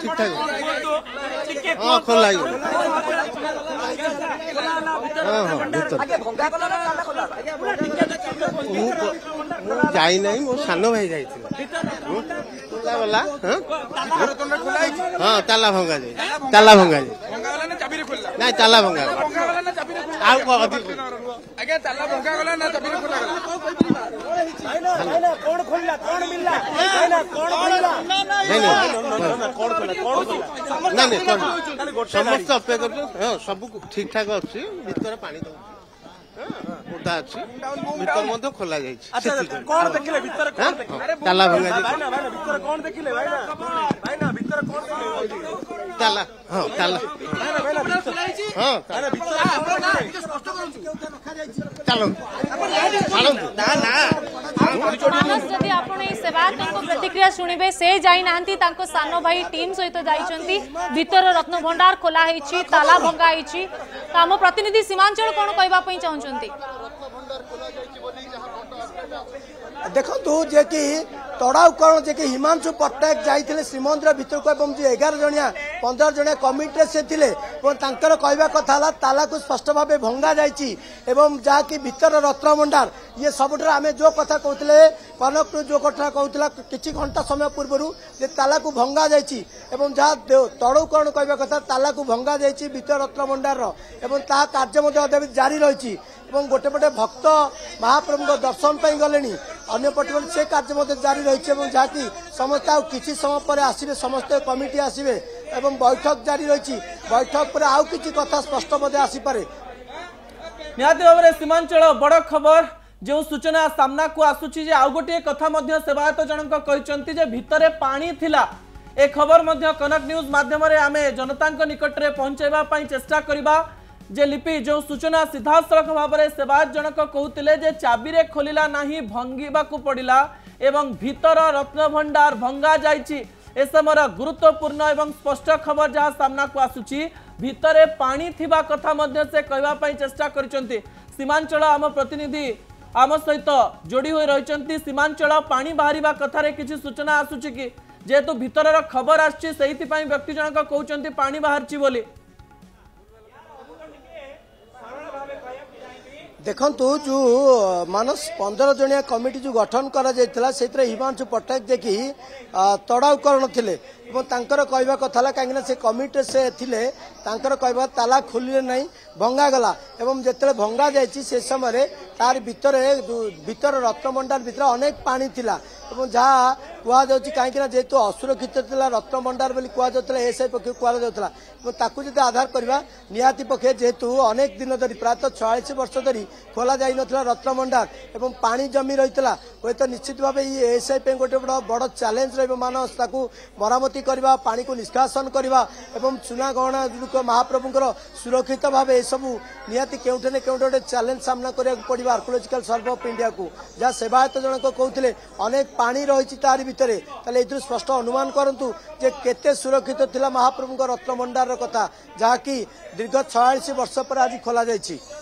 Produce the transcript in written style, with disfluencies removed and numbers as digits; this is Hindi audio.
ठीक ठाक हाँ खोला जाई नहीं मो सान भाई जाई गला हाँ ताला भंगा जाए ताला भंगा जाए ना ताला भंगा आगे ताला भंगा गला ना चाबी खोला गला कौन खोलला कौन मिलला कौन खोलला नहीं समस्त अपेक्षा कर सब ठीक ठाक अच्छी भीतर पानी ओदा अच्छी भीतर मध्य खोला जाए कौन देखिले भीतर ताला भंगा भीतर कौन देखिले भाईना भीतर कौन ताला हाँ ताला हाँ चलो जदि आपण सेवायत प्रतिक्रिया शुणिबे से जाई नांती तांको सानो भाई टीम सहित जाइछंती भीतर रत्न भंडार खोला हेछि ताला भंगा हेछि तो आम प्रतिनिधि सीमांचल कोन कहबा पई चाहछंती देखु जे कि तड़ाऊ कौन जे कि हिमांशु पट्टनायक जाइए श्रीमंदिर भितर को 11 जणिया 15 जणिया कमिटी से थिले कहवा कथा ताला को स्पष्ट भाव भंगा जाइए जहाँकि भीतर रत्न भंडार ये सब आम जो कथा कहते कनक जो कथा कहला किसी घंटा समय पूर्व ताला को भंगा जाइए जहाँ तड़ाऊ कौन कहवा कथा ताला को भंगा जाइए भीतर रत्न भंडार कार्य जारी रही गोटे पटे भक्त महाप्रभु दर्शन पर गले अंपटे से कार्य जारी रही जहाँकि समस्त किसी समय पर आसवे समस्त कमिटी आसवे एवं बैठक जारी रही बैठक पर आउ किसी कथा स्पष्ट आसीपे निहाती भाव में सीमांचल बड़ खबर जो सूचना सामना को आसुची आउ गोटे कथा सेवायत जनक कहते भितर पानी थिला ए खबर कनक न्यूज माध्यम आम जनता निकट में पहुंचाइबा चेष्टा करबा जे लिपि जो सूचना सीधा सड़क भाव में सेवायत जनक कहते जे चाबी रे खोलिला नहीं भंगिबा को पड़िला एवं भीतर रत्न भंडार भंगा जाइछि ए समय गुरुत्वपूर्ण एवं स्पष्ट खबर जहाँ सामना को आसुची भितर पानी थिबा कथा मध्य से कहबा पई चेष्टा करिसंती सीमांचल आम प्रतिनिधि आम सहित जोड़ी होई रहिसंती सीमांचल पानी बाहरिबा कथारे किछि सूचना आसुची कि जेहेतु भीतर खबर आछि सेहिति पई व्यक्ति जनक कहउचंती पानी बाहरछि बोली देखु जो मानस 15 जणिया कमिटी जो गठन करा हिमांशु पट्टनायक देखी तड़ाऊकरण थे कहवा कथा कहीं से कमिटी से थिले कहवा ताला खोलिले नहीं भंगा गला एवं जिते भंगा जाइए से समय तार भीतर रत्नभंडार भीतर अनेक पानी थिला जहाँ कहु कहीं जेहेतु असुरक्षित रत्न भंडार बोली कहला एसआई पक्ष कहला आधार करवा निहाती पक्षे जेहेतु अनेक दिन धरी प्रायतः 46 वर्ष धरी खोला जाई नथिला रत्न भंडार एवं पानी जमी रही हुए तो निश्चित भाव ये एसआई गोटे बड़ चैलेंज मानस मरामती करवा पानी को निष्कासन करवा एवं चुना गहना गुड़िक महाप्रभुंर सुरक्षित भाव यह सब निहाती केउठे न केउठे गोटे चैलेंज सामना करा पड़ा आर्कोलॉजिकल सर्वे ऑफ इंडिया को जहाँ सेवायत जनक कहते अनेक पानी रही तार भितर ये स्पष्ट अनुमान करंतु जे केते सुरक्षित थिला महाप्रभुंर रत्न भंडार कथा जहाँकि दीर्घ 46 वर्ष पर आज खोल जाइए।